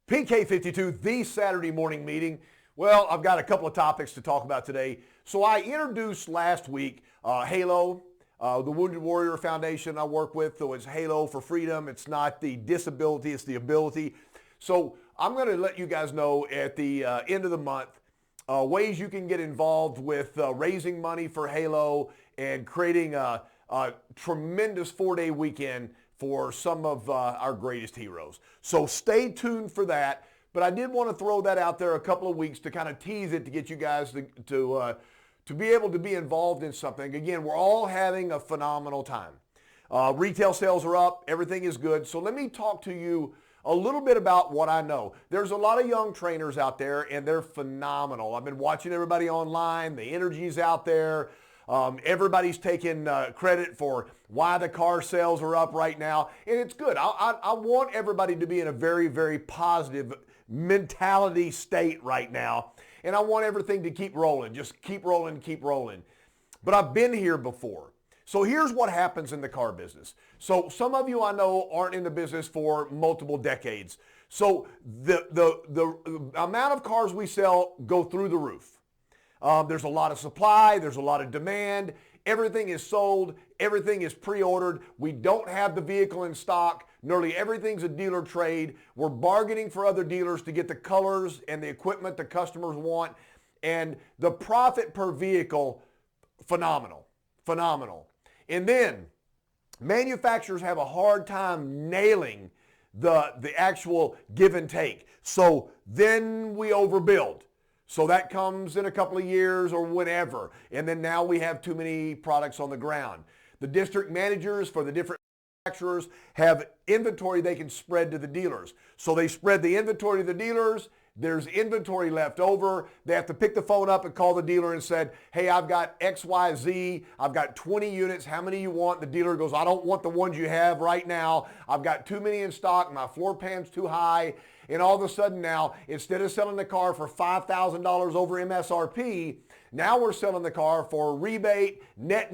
PK52, the Saturday morning meeting. Well, I've got a couple of topics to talk about today. So I introduced last week HALO, the Wounded Warrior Foundation I work with. So it's HALO for freedom. It's not the disability, it's the ability. So I'm going to let you guys know at the end of the month ways you can get involved with raising money for HALO and creating a tremendous 4-day weekend for some of our greatest heroes. So stay tuned for that. But I did want to throw that out there a couple of weeks to kind of tease it to get you guys to be able to be involved in something. Again, we're all having a phenomenal time. Retail sales are up. Everything is good. So let me talk to you a little bit about what I know. There's a lot of young trainers out there, and they're phenomenal. I've been watching everybody online. The energy's out there. Everybody's taking credit for why the car sales are up right now, and it's good. I want everybody to be in a very, very positive mentality state right now, and I want everything to keep rolling. Just keep rolling, keep rolling. But I've been here before. So here's what happens in the car business. So some of you I know aren't in the business for multiple decades. So the amount of cars we sell go through the roof. There's a lot of supply, there's a lot of demand, everything is sold, everything is pre-ordered, we don't have the vehicle in stock, nearly everything's a dealer trade, we're bargaining for other dealers to get the colors and the equipment the customers want, and the profit per vehicle, phenomenal. And then manufacturers have a hard time nailing the actual give and take, so then we overbuild. So that comes in a couple of years or whenever. And then now we have too many products on the ground. The district managers for the different manufacturers have inventory they can spread to the dealers. So they spread the inventory to the dealers. There's inventory left over. They have to pick the phone up and call the dealer and said, hey, I've got XYZ. I've got 20 units. How many you want? The dealer goes, I don't want the ones you have right now. I've got too many in stock. My floor plan's too high. And all of a sudden now, instead of selling the car for $5,000 over MSRP, now we're selling the car for a rebate, net,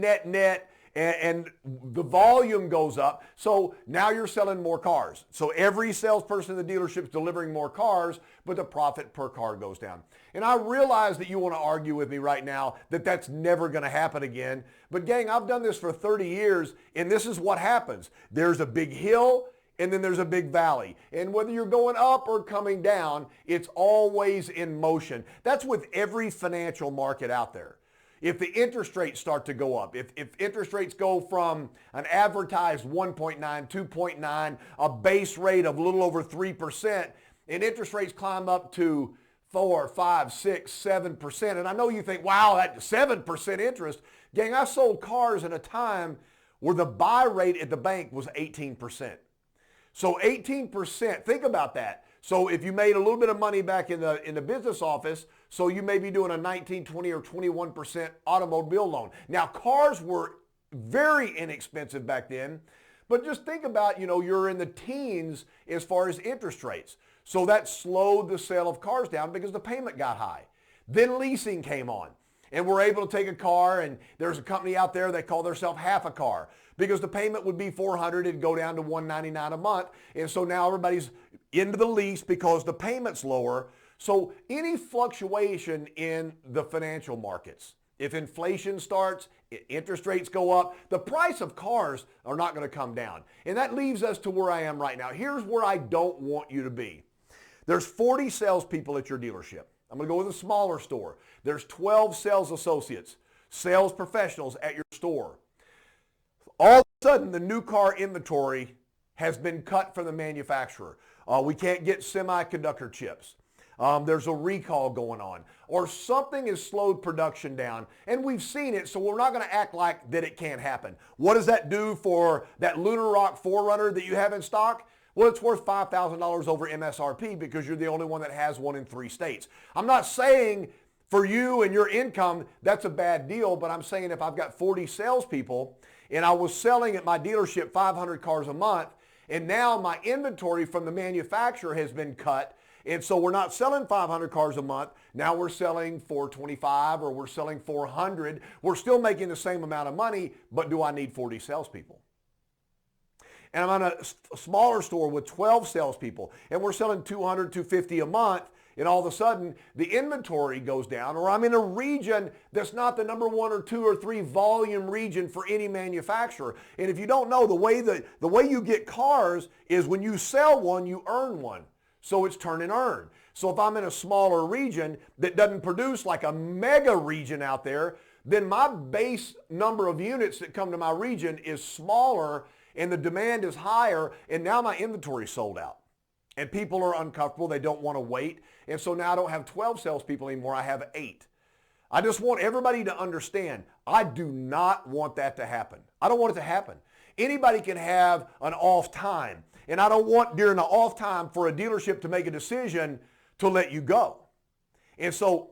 and the volume goes up. So now you're selling more cars. So every salesperson in the dealership is delivering more cars, but the profit per car goes down. And I realize that you want to argue with me right now that that's never going to happen again. But gang, I've done this for 30 years, and this is what happens. There's a big hill, and then there's a big valley. And whether you're going up or coming down, it's always in motion. That's with every financial market out there. If the interest rates start to go up, if interest rates go from an advertised 1.9, 2.9, a base rate of a little over 3%, and interest rates climb up to 4, 5, 6, 7%, and I know you think, wow, that 7% interest. Gang, I sold cars at a time where the buy rate at the bank was 18%. So 18%, think about that. So if you made a little bit of money back in the business office, so you may be doing a 19, 20, or 21% automobile loan. Now, cars were very inexpensive back then, but just think about, you're in the teens as far as interest rates. So that slowed the sale of cars down because the payment got high. Then leasing came on, and we're able to take a car, and there's a company out there that call themselves Half a Car, because the payment would be $400, it'd go down to $199 a month. And so now everybody's into the lease because the payment's lower. So any fluctuation in the financial markets, if inflation starts, interest rates go up, the price of cars are not going to come down. And that leaves us to where I am right now. Here's where I don't want you to be. There's 40 salespeople at your dealership. I'm going to go with a smaller store. There's 12 sales associates, sales professionals at your store. All of a sudden, the new car inventory has been cut from the manufacturer. We can't get semiconductor chips. There's a recall going on, or something has slowed production down, and we've seen it, so we're not going to act like that it can't happen. What does that do for that Lunar Rock 4Runner that you have in stock? Well, it's worth $5,000 over MSRP because you're the only one that has one in 3 states. I'm not saying for you and your income that's a bad deal, but I'm saying if I've got 40 salespeople and I was selling at my dealership 500 cars a month, and now my inventory from the manufacturer has been cut, and so we're not selling 500 cars a month. Now we're selling 425 or we're selling 400. We're still making the same amount of money, but do I need 40 salespeople? and I'm on a smaller store with 12 salespeople, and we're selling 200, 250 a month, and all of a sudden the inventory goes down, or I'm in a region that's not the number 1 or 2 or 3 volume region for any manufacturer. And if you don't know, the way you get cars is when you sell one, you earn one. So it's turn and earn. So if I'm in a smaller region that doesn't produce like a mega region out there, then my base number of units that come to my region is smaller and the demand is higher, and now my inventory is sold out. And people are uncomfortable. They don't want to wait. And so now I don't have 12 salespeople anymore. I have 8. I just want everybody to understand, I do not want that to happen. I don't want it to happen. Anybody can have an off time. And I don't want during the off time for a dealership to make a decision to let you go. And so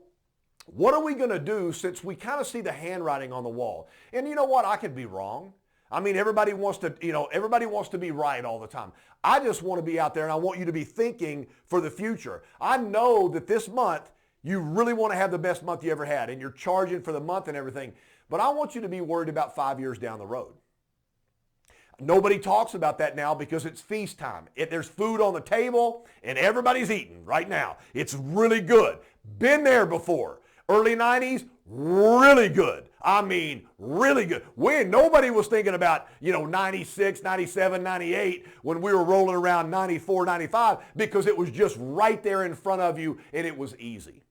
what are we going to do since we kind of see the handwriting on the wall? And you know what? I could be wrong. I mean, everybody wants to be right all the time. I just want to be out there, and I want you to be thinking for the future. I know that this month, you really want to have the best month you ever had, and you're charging for the month and everything. But I want you to be worried about 5 years down the road. Nobody talks about that now because it's feast time. There's food on the table, and everybody's eating right now. It's really good. Been there before. Early 90s, really good. I mean, really good. Nobody was thinking about, 96, 97, 98 when we were rolling around 94, 95 because it was just right there in front of you and it was easy.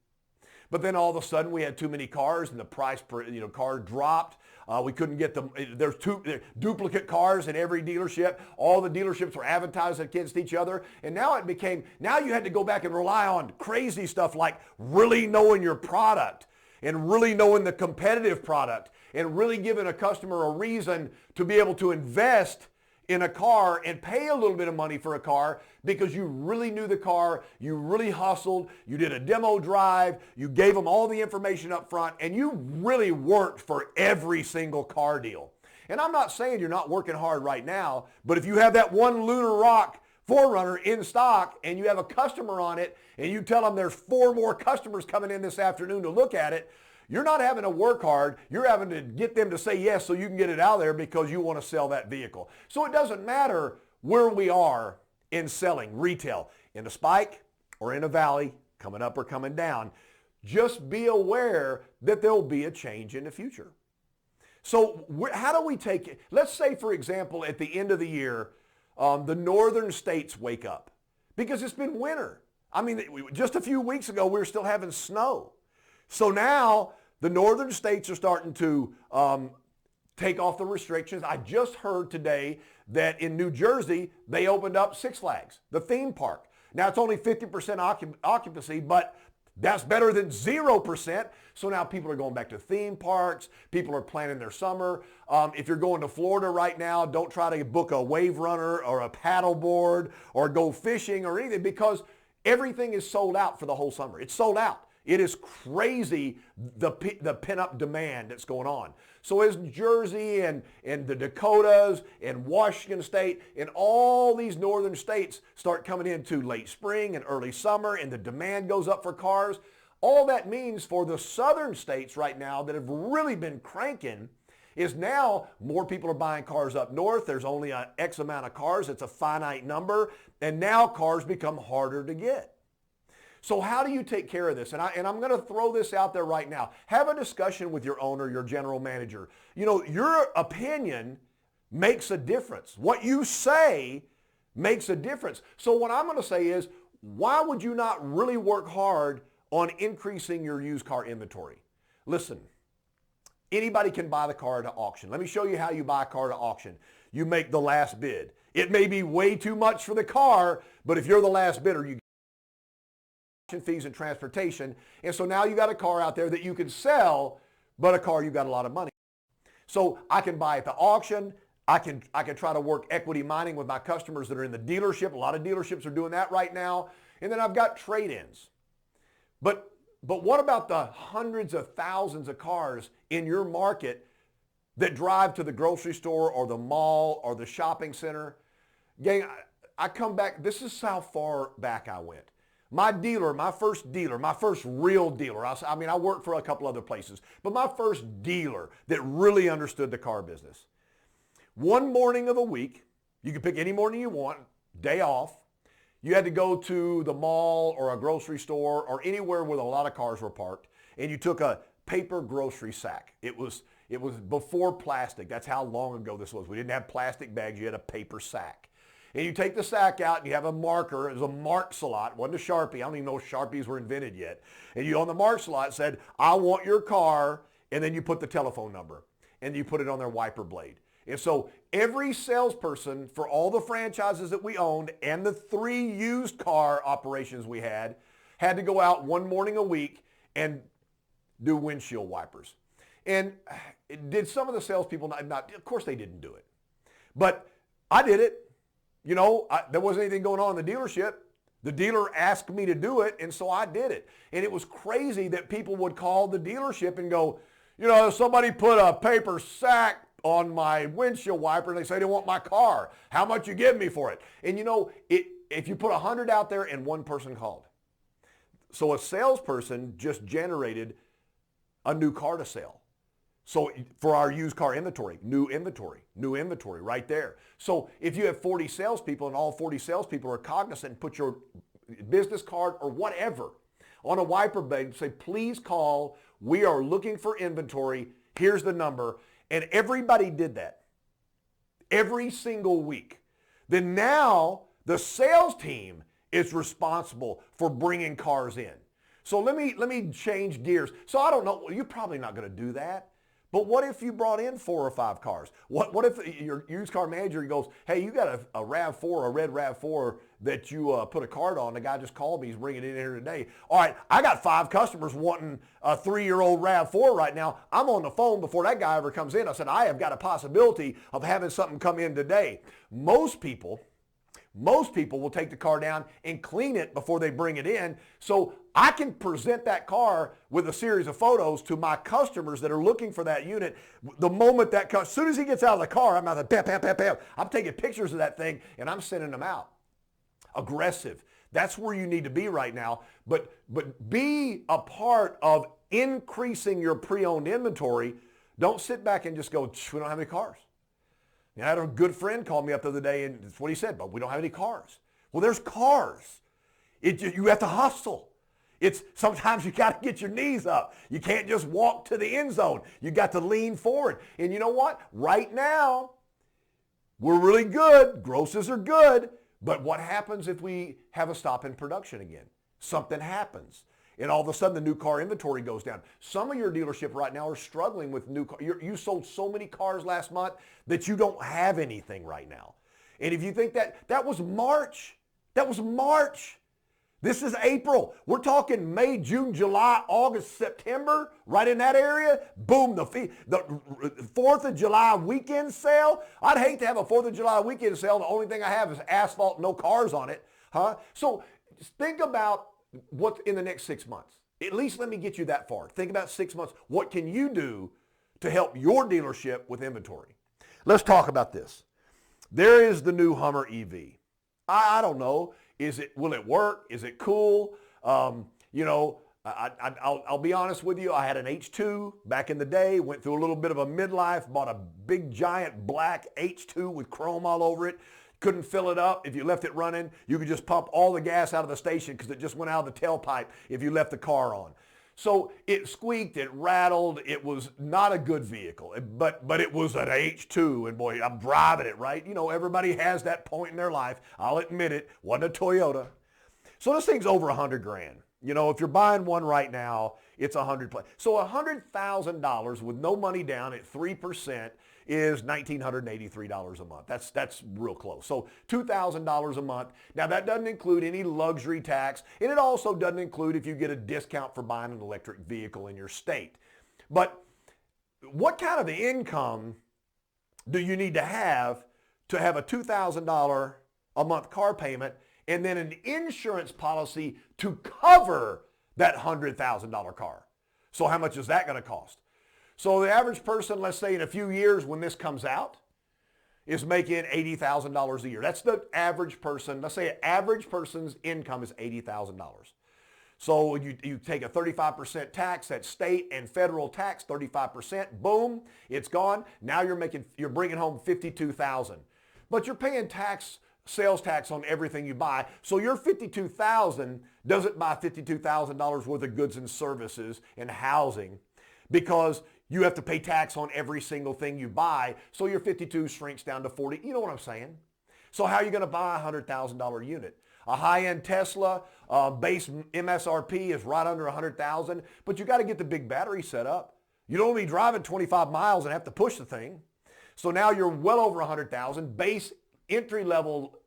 But then all of a sudden we had too many cars and the price per car dropped. We couldn't get them. There's duplicate cars in every dealership. All the dealerships were advertised against each other. And now you had to go back and rely on crazy stuff like really knowing your product and really knowing the competitive product and really giving a customer a reason to be able to invest in a car and pay a little bit of money for a car because you really knew the car, you really hustled, you did a demo drive, you gave them all the information up front, and you really worked for every single car deal. And I'm not saying you're not working hard right now, but if you have that one Lunar Rock 4Runner in stock and you have a customer on it and you tell them there's 4 more customers coming in this afternoon to look at it, you're not having to work hard. You're having to get them to say yes so you can get it out there because you want to sell that vehicle. So it doesn't matter where we are in selling retail, in a spike or in a valley, coming up or coming down. Just be aware that there'll be a change in the future. So how do we take it? Let's say, for example, at the end of the year, the northern states wake up because it's been winter. I mean, just a few weeks ago, we were still having snow. So now the northern states are starting to take off the restrictions. I just heard today that in New Jersey, they opened up Six Flags, the theme park. Now it's only 50% occupancy, but that's better than 0%. So now people are going back to theme parks. People are planning their summer. If you're going to Florida right now, don't try to book a wave runner or a paddle board or go fishing or anything because everything is sold out for the whole summer. It's sold out. It is crazy, the pent-up demand that's going on. So as Jersey and the Dakotas and Washington State and all these northern states start coming into late spring and early summer and the demand goes up for cars, all that means for the southern states right now that have really been cranking is now more people are buying cars up north. There's only an X amount of cars. It's a finite number. And now cars become harder to get. So how do you take care of this? And I'm going to throw this out there right now. Have a discussion with your owner, your general manager. Your opinion makes a difference. What you say makes a difference. So what I'm going to say is, why would you not really work hard on increasing your used car inventory? Listen, anybody can buy the car at an auction. Let me show you how you buy a car at an auction. You make the last bid. It may be way too much for the car, but if you're the last bidder, you fees and transportation. And so now you got a car out there that you can sell, but a car you got a lot of money. So I can buy at the auction. I can try to work equity mining with my customers that are in the dealership. A lot of dealerships are doing that right now. And then I've got trade-ins. But what about the hundreds of thousands of cars in your market that drive to the grocery store or the mall or the shopping center? Gang, I come back. This is how far back I went. My first real dealer, I worked for a couple other places, but my first dealer that really understood the car business. One morning of a week, You could pick any morning you want, day off. You had to go to the mall or a grocery store or anywhere where a lot of cars were parked, and you took a paper grocery sack. It was before plastic. That's how long ago this was. We didn't have plastic bags. You had a paper sack. And you take the sack out and you have a marker. It was a mark slot. It wasn't a Sharpie. I don't even know if Sharpies were invented yet. And you on the mark slot said, I want your car, and then you put the telephone number and you put it on their wiper blade. And so every salesperson for all the franchises that we owned and the 3 used car operations we had to go out one morning a week and do windshield wipers. And did some of the salespeople not? Of course they didn't do it. But I did it. You know, there wasn't anything going on in the dealership. The dealer asked me to do it, and so I did it. And it was crazy that people would call the dealership and go, you know, somebody put a paper sack on my windshield wiper, and they say they want my car. How much you give me for it? And you know, if you put 100 out there and one person called. So a salesperson just generated a new car to sell. So for our used car inventory right there. So if you have 40 salespeople and all 40 salespeople are cognizant and put your business card or whatever on a wiper blade and say, please call, we are looking for inventory, here's the number. And everybody did that every single week. Then now the sales team is responsible for bringing cars in. So let me change gears. So I don't know, you're probably not going to do that. But what if you brought in 4 or 5 cars? What if your used car manager goes, hey, you got a RAV4, a red RAV4 that you put a card on. The guy just called me. He's bringing it in here today. All right, I got 5 customers wanting a 3-year-old RAV4 right now. I'm on the phone before that guy ever comes in. I said, I have got a possibility of having something come in today. Most people will take the car down and clean it before they bring it in. So I can present that car with a series of photos to my customers that are looking for that unit. The moment that car, as soon as he gets out of the car, I'm out there, bam, bam, bam, bam. I'm taking pictures of that thing and I'm sending them out. Aggressive. That's where you need to be right now. But be a part of increasing your pre-owned inventory. Don't sit back and just go, we don't have any cars. I had a good friend call me up the other day, and that's what he said, but we don't have any cars. Well, there's cars. You have to hustle. Sometimes you got to get your knees up. You can't just walk to the end zone. You got to lean forward. And you know what? Right now, we're really good. Grosses are good. But what happens if we have a stop in production again? Something happens. And all of a sudden, the new car inventory goes down. Some of your dealership right now are struggling with new cars. You sold so many cars last month that you don't have anything right now. And if you think that was March. That was March. This is April. We're talking May, June, July, August, September, right in that area. Boom, the 4th of July weekend sale. I'd hate to have a 4th of July weekend sale. The only thing I have is asphalt, no cars on it. So think about what's in the next 6 months. At least let me get you that far. Think about 6 months. What can you do to help your dealership with inventory? Let's talk about this. There is the new Hummer EV. I don't know. Will it work? Is it cool? I'll be honest with you. I had an H2 back in the day, went through a little bit of a midlife, bought a big giant black H2 with chrome all over it. Couldn't fill it up. If you left it running, you could just pump all the gas out of the station because it just went out of the tailpipe if you left the car on. So it squeaked, it rattled. It was not a good vehicle, but it was an H2, and boy, I'm driving it, right? You know, everybody has that point in their life. I'll admit it, wasn't a Toyota. So this thing's over $100,000. You know, if you're buying one right now, it's $100,000. So $100,000 with no money down at 3% is $1,983 a month. That's real close. So $2,000 a month. Now that doesn't include any luxury tax, and it also doesn't include if you get a discount for buying an electric vehicle in your state. But what kind of income do you need to have a $2,000 a month car payment and then an insurance policy to cover that $100,000 car? So how much is that going to cost? So the average person, let's say in a few years when this comes out, is making $80,000 a year. That's the average person. Let's say an average person's income is $80,000. So you take a 35% tax, that's state and federal tax, 35%, boom, it's gone. Now you're bringing home $52,000. but you're paying sales tax on everything you buy. So your $52,000 doesn't buy $52,000 worth of goods and services and housing because you have to pay tax on every single thing you buy. So your 52 shrinks down to 40. You know what I'm saying? So how are you going to buy a $100,000 unit? A high-end Tesla base MSRP is right under $100,000, but you got to get the big battery set up. You don't be driving 25 miles and have to push the thing. So now you're well over $100,000. Base entry-level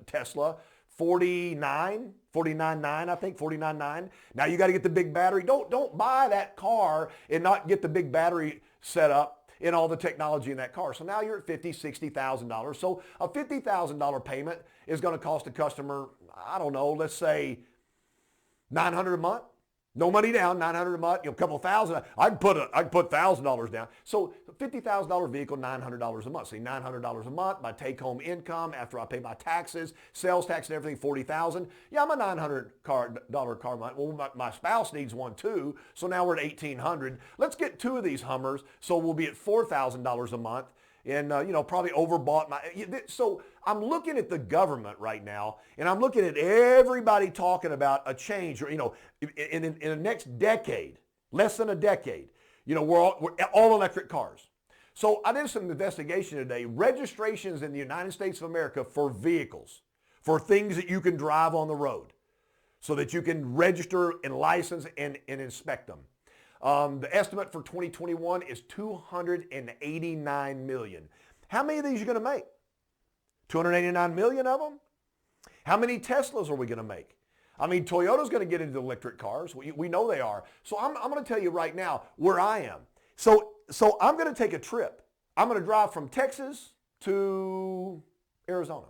Tesla, 49.9, I think, 49.9. Now you got to get the big battery. Don't buy that car and not get the big battery set up and all the technology in that car. So now you're at $50,000, $60,000. So a $50,000 payment is going to cost a customer, I don't know, let's say $900 a month. No money down, $900 a month, a couple thousand. I can put $1,000 down. So $50,000 vehicle, $900 a month. See, $900 a month, my take-home income after I pay my taxes, sales tax and everything, $40,000. Yeah, I'm a $900 car month. Well, my spouse needs one too, so now we're at $1,800. Let's get two of these Hummers, so we'll be at $4,000 a month. And, probably overbought so I'm looking at the government right now, and I'm looking at everybody talking about a change, or, in the next decade, less than a decade, we're all electric cars. So I did some investigation today. Registrations in the United States of America for vehicles, for things that you can drive on the road, so that you can register and license and inspect them. The estimate for 2021 is 289 million. How many of these are you going to make? 289 million of them? How many Teslas are we going to make? I mean, Toyota's going to get into electric cars. We know they are. So I'm going to tell you right now where I am. So I'm going to take a trip. I'm going to drive from Texas to Arizona.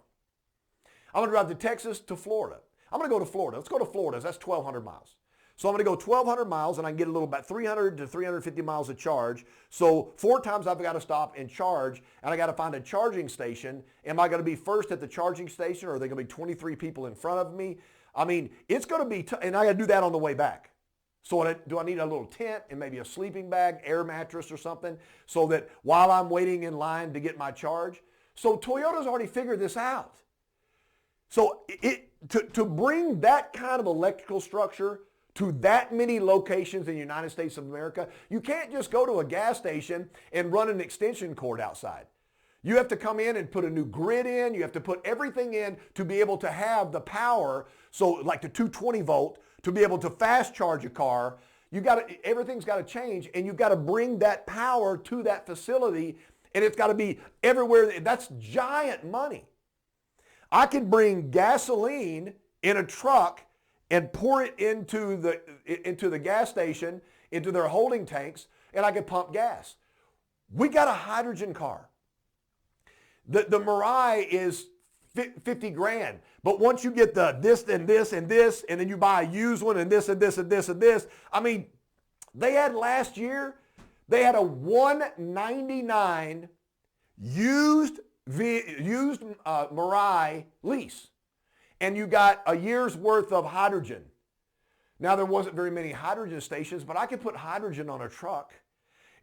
I'm going to drive to Texas to Florida. I'm going to go to Florida. Let's go to Florida. That's 1,200 miles. So I'm going to go 1,200 miles, and I can get about 300 to 350 miles of charge. So 4 times I've got to stop and charge, and I got to find a charging station. Am I going to be first at the charging station, or are there going to be 23 people in front of me? I mean, it's going to be, and I got to do that on the way back. So do I need a little tent and maybe a sleeping bag, air mattress or something, so that while I'm waiting in line to get my charge? So Toyota's already figured this out. So to bring that kind of electrical structure to that many locations in the United States of America, you can't just go to a gas station and run an extension cord outside. You have to come in and put a new grid in. You have to put everything in to be able to have the power, so like the 220 volt, to be able to fast charge a car. Everything's got to change, and you've got to bring that power to that facility, and it's got to be everywhere. That's giant money. I could bring gasoline in a truck and pour it into the gas station, into their holding tanks, and I could pump gas. We got a hydrogen car. The Mirai is 50 grand. But once you get the this and this and this, and then you buy a used one and this and this and this and this, I mean, they had last year, they had a $199 used Mirai lease. And you got a year's worth of hydrogen. Now, there wasn't very many hydrogen stations, but I could put hydrogen on a truck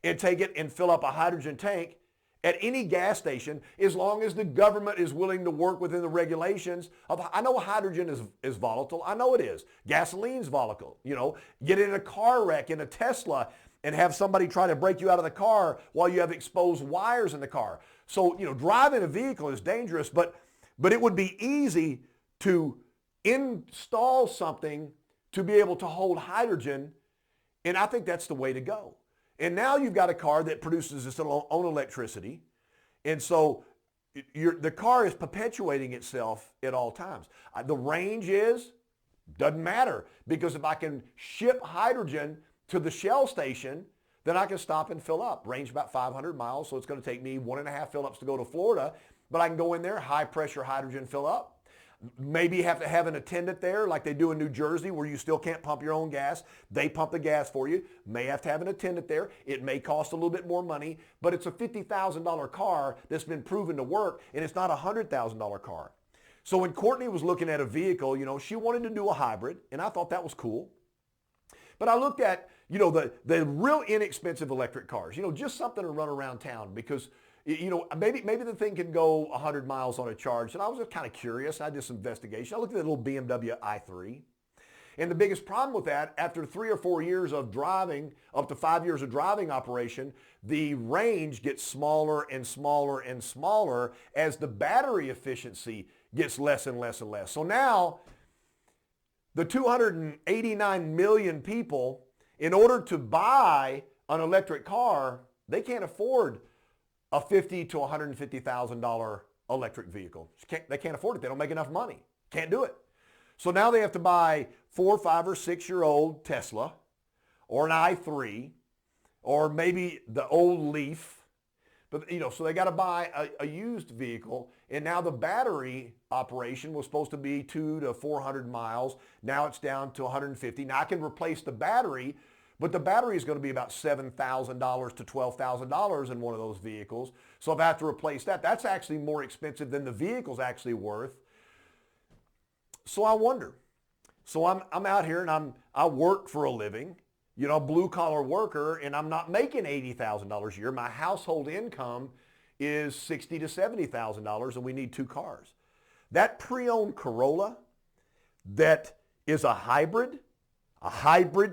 and take it and fill up a hydrogen tank at any gas station, as long as the government is willing to work within the regulations of, I know hydrogen is volatile. I know it is. Gasoline's volatile. Get in a car wreck in a Tesla and have somebody try to break you out of the car while you have exposed wires in the car. So, driving a vehicle is dangerous, but it would be easy to install something to be able to hold hydrogen, and I think that's the way to go. And now you've got a car that produces its own electricity, and so the car is perpetuating itself at all times. The range doesn't matter, because if I can ship hydrogen to the Shell station, then I can stop and fill up. Range about 500 miles, so it's going to take me 1.5 fill-ups to go to Florida, but I can go in there, high pressure hydrogen fill up. Maybe have to have an attendant there like they do in New Jersey, where you still can't pump your own gas. They pump the gas for you. May have to have an attendant there. It may cost a little bit more money, but it's a $50,000 car that's been proven to work, and it's not a $100,000 car. So when Courtney was looking at a vehicle, she wanted to do a hybrid, and I thought that was cool. But I looked at, the real inexpensive electric cars, just something to run around town, because maybe the thing can go 100 miles on a charge. And I was just kind of curious. I did some investigation. I looked at the little BMW i3. And the biggest problem with that, after 3 or 4 years of driving, up to 5 years of driving operation, the range gets smaller and smaller and smaller as the battery efficiency gets less and less and less. So now, the 289 million people, in order to buy an electric car, they can't afford a $50,000 to $150,000 electric vehicle. They can't afford it. They don't make enough money. Can't do it. So now they have to buy 4, 5, or 6-year-old Tesla, or an i3, or maybe the old Leaf. But so they got to buy a used vehicle, and now the battery operation was supposed to be 200 to 400 miles. Now it's down to 150. Now I can replace the battery, but the battery is going to be about $7,000 to $12,000 in one of those vehicles. So if I have to replace that, that's actually more expensive than the vehicle's actually worth. So I wonder. So I'm out here and I work for a living, blue collar worker, and I'm not making $80,000 a year. My household income is $60,000 to $70,000, and we need 2 cars. That pre-owned Corolla that is a hybrid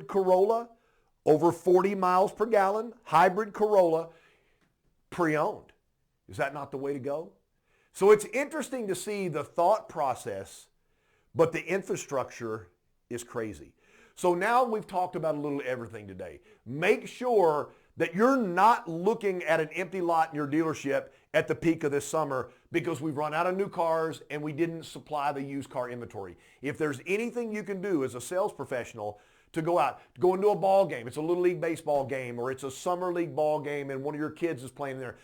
Corolla, over 40 miles per gallon, hybrid Corolla, pre-owned. Is that not the way to go? So it's interesting to see the thought process, but the infrastructure is crazy. So now we've talked about a little everything today. Make sure that you're not looking at an empty lot in your dealership at the peak of this summer because we've run out of new cars and we didn't supply the used car inventory. If there's anything you can do as a sales professional to go out, go into a ball game, it's a Little League baseball game, or it's a summer league ball game and one of your kids is playing there.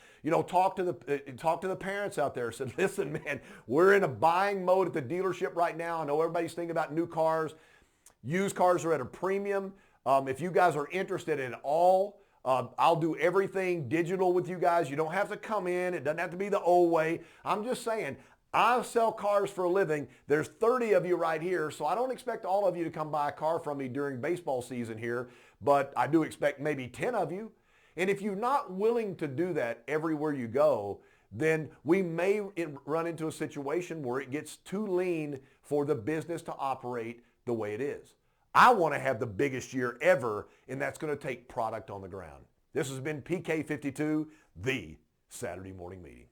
Talk to the parents out there. Said, listen, man, we're in a buying mode at the dealership right now. I know everybody's thinking about new cars. Used cars are at a premium. If you guys are interested at all, I'll do everything digital with you guys. You don't have to come in. It doesn't have to be the old way. I'm just saying, I sell cars for a living. There's 30 of you right here, so I don't expect all of you to come buy a car from me during baseball season here, but I do expect maybe 10 of you. And if you're not willing to do that everywhere you go, then we may run into a situation where it gets too lean for the business to operate the way it is. I want to have the biggest year ever, and that's going to take product on the ground. This has been PK52, the Saturday Morning Meeting.